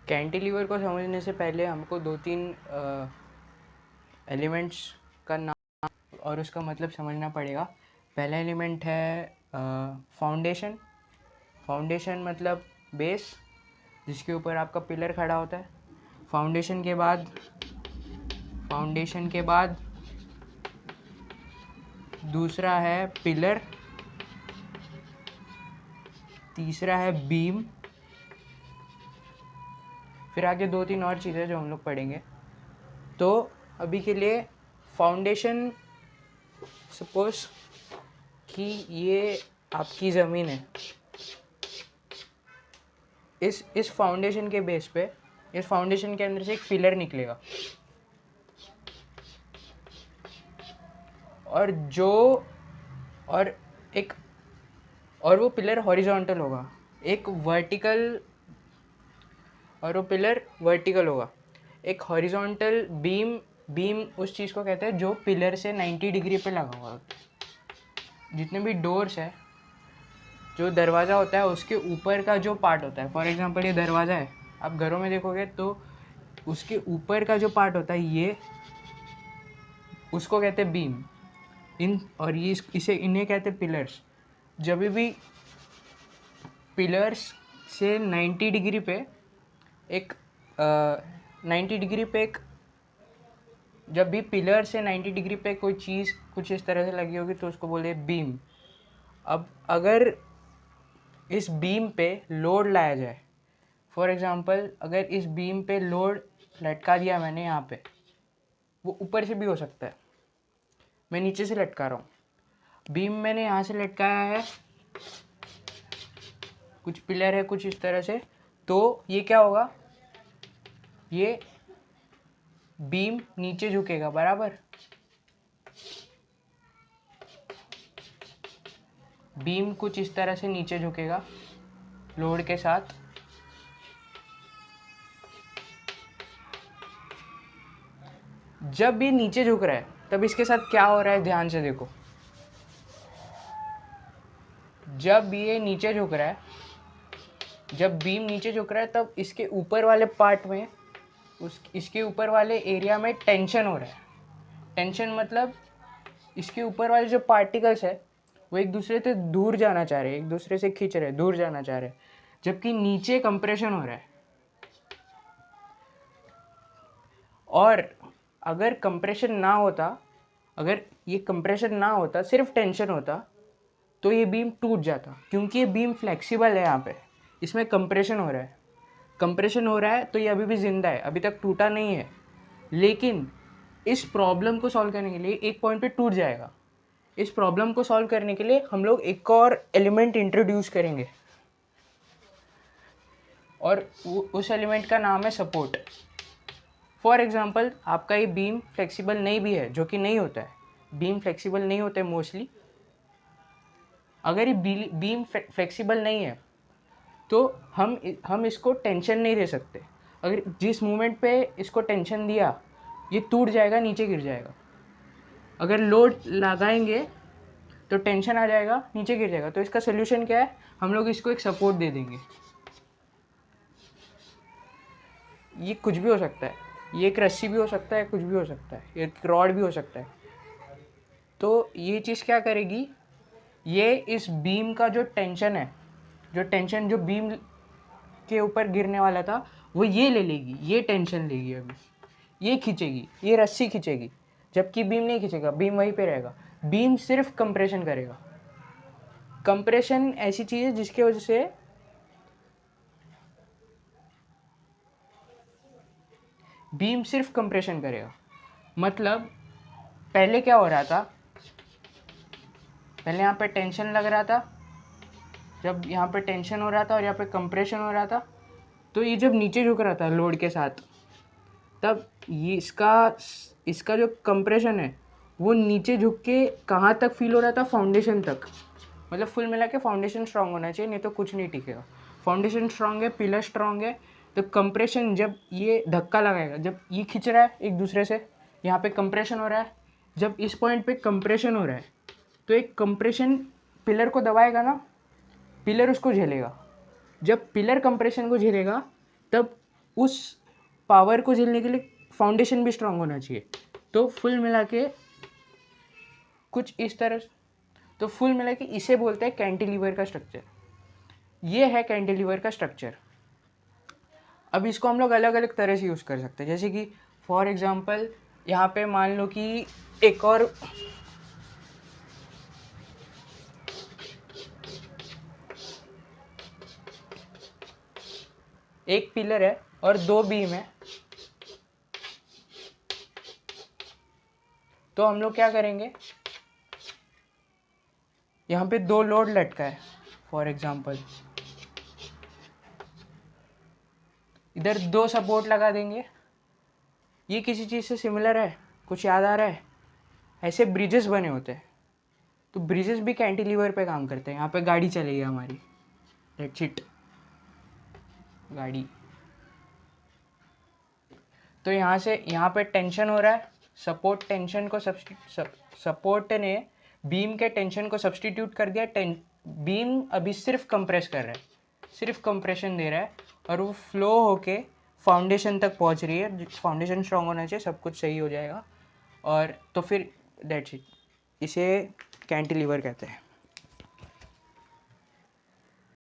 Cantilever को समझने से पहले हमको 2-3 एलिमेंट्स का नाम और उसका मतलब समझना पड़ेगा। पहला एलिमेंट है फाउंडेशन। फाउंडेशन मतलब बेस, जिसके ऊपर आपका पिलर खड़ा होता है। फाउंडेशन के बाद दूसरा है पिलर, तीसरा है बीम, फिर आगे 2-3 और चीज़ें जो हम लोग पढ़ेंगे। तो अभी के लिए फाउंडेशन, सपोज कि ये आपकी ज़मीन है। इस फाउंडेशन के बेस पे, इस फाउंडेशन के अंदर से एक पिलर निकलेगा और वो पिलर हॉरिजॉन्टल होगा। वो पिलर वर्टिकल होगा। एक हॉरिजॉन्टल बीम उस चीज़ को कहते हैं जो पिलर से 90 डिग्री पे लगा हुआ। जितने भी डोर्स है, जो दरवाज़ा होता है उसके ऊपर का जो पार्ट होता है, फॉर एग्जांपल ये दरवाज़ा है, आप घरों में देखोगे तो उसके ऊपर का जो पार्ट होता है ये, उसको कहते हैं बीम। इन्हें कहते हैं पिलर्स। जब भी पिलर्स से 90 डिग्री पे एक 90 डिग्री पे एक जब भी पिलर से 90 डिग्री पे कोई चीज़ कुछ इस तरह से लगी होगी तो उसको बोले बीम। अब अगर इस बीम पे लोड लाया जाए, फॉर एग्जांपल अगर इस बीम पे लोड लटका दिया मैंने यहाँ पे, वो ऊपर से भी हो सकता है, मैं नीचे से लटका रहा हूँ। बीम मैंने यहाँ से लटकाया है, कुछ पिलर है कुछ इस तरह से, तो ये क्या होगा, ये बीम नीचे झुकेगा बराबर। बीम कुछ इस तरह से नीचे झुकेगा लोड के साथ। जब ये नीचे झुक रहा है तब इसके साथ क्या हो रहा है, ध्यान से देखो। जब ये नीचे झुक रहा है, जब बीम नीचे झुक रहा है, तब इसके ऊपर वाले पार्ट में, इसके ऊपर वाले एरिया में टेंशन हो रहा है। टेंशन मतलब इसके ऊपर वाले जो पार्टिकल्स है वो एक दूसरे से दूर जाना चाह रहे हैं, एक दूसरे से खींच रहे हैं, दूर जाना चाह रहे हैं, जबकि नीचे कंप्रेशन हो रहा है। और अगर कंप्रेशन ना होता, अगर ये कंप्रेशन ना होता, सिर्फ टेंशन होता, तो ये बीम टूट जाता, क्योंकि ये बीम फ्लेक्सिबल है। यहाँ पे इसमें कंप्रेशन हो रहा है, तो ये अभी भी ज़िंदा है, अभी तक टूटा नहीं है। लेकिन इस प्रॉब्लम को सॉल्व करने के लिए एक पॉइंट पे टूट जाएगा। इस प्रॉब्लम को सॉल्व करने के लिए हम लोग एक और एलिमेंट इंट्रोड्यूस करेंगे, और उस एलिमेंट का नाम है सपोर्ट। फॉर एग्जांपल आपका ये बीम फ्लेक्सिबल नहीं भी है, जो कि नहीं होता है, बीम फ्लेक्सिबल नहीं होते मोस्टली। अगर ये बीम फ्लेक्सिबल नहीं है तो हम इसको टेंशन नहीं दे सकते। अगर जिस मोमेंट पे इसको टेंशन दिया, ये टूट जाएगा, नीचे गिर जाएगा। अगर लोड लगाएंगे तो टेंशन आ जाएगा, नीचे गिर जाएगा। तो इसका सोल्यूशन क्या है, हम लोग इसको एक सपोर्ट दे देंगे। ये कुछ भी हो सकता है, ये एक रस्सी भी हो सकता है, कुछ भी हो सकता है, एक रॉड भी हो सकता है। तो ये चीज़ क्या करेगी, ये इस बीम का जो टेंशन है, जो बीम के ऊपर गिरने वाला था, वो ये ले लेगी, ये टेंशन लेगी। अभी ये खींचेगी, ये रस्सी खींचेगी, जबकि बीम नहीं खींचेगा, बीम वहीं पे रहेगा। बीम सिर्फ कंप्रेशन करेगा। कंप्रेशन ऐसी चीज़ है जिसके वजह से बीम सिर्फ कंप्रेशन करेगा। मतलब पहले क्या हो रहा था, पहले यहाँ पे टेंशन लग रहा था, जब यहाँ पे टेंशन हो रहा था और यहाँ पे कंप्रेशन हो रहा था, तो ये जब नीचे झुक रहा था लोड के साथ, तब ये इसका जो कंप्रेशन है वो नीचे झुक के कहाँ तक फील हो रहा था, फाउंडेशन तक। मतलब फुल मिला के फाउंडेशन स्ट्रांग होना चाहिए, नहीं तो कुछ नहीं टिकेगा। फाउंडेशन स्ट्रांग है, पिलर स्ट्रांग है, तो कंप्रेशन जब ये धक्का लगाएगा, जब ये खींच रहा है एक दूसरे से, यहाँ पे कंप्रेशन हो रहा है, जब इस पॉइंट पे कंप्रेशन हो रहा है तो एक कंप्रेशन पिलर को दबाएगा ना, पिलर उसको झेलेगा। जब पिलर कंप्रेशन को झेलेगा तब उस पावर को झेलने के लिए फाउंडेशन भी स्ट्रांग होना चाहिए। तो फुल मिला के कुछ इस तरह, तो फुल मिला के इसे बोलते हैं कैंटिलीवर का स्ट्रक्चर। ये है कैंटिलीवर का स्ट्रक्चर। अब इसको हम लोग अलग अलग तरह से यूज़ कर सकते हैं, जैसे कि फॉर एग्जांपल यहाँ पे मान लो कि एक और एक पिलर है और 2 बीम है, तो हम लोग क्या करेंगे, यहाँ पे 2 लोड लटका है फॉर एग्जांपल, इधर 2 सपोर्ट लगा देंगे। ये किसी चीज़ से सिमिलर है, कुछ याद आ रहा है? ऐसे ब्रिजेस बने होते हैं, तो ब्रिजेस भी कैंटिलीवर पे काम करते हैं। यहाँ पे गाड़ी चलेगी हमारी, लेट्स इट गाड़ी, तो यहाँ से यहाँ पे टेंशन हो रहा है, सपोर्ट टेंशन को सपोर्ट ने बीम के टेंशन को सब्सटीट्यूट कर दिया। बीम अभी सिर्फ कंप्रेस कर रहा है, सिर्फ कंप्रेशन दे रहा है, और वो फ्लो होके फाउंडेशन तक पहुँच रही है। फाउंडेशन स्ट्रांग होना चाहिए, सब कुछ सही हो जाएगा। और तो फिर दैट्स इट, इसे कैंटिलीवर कहते हैं।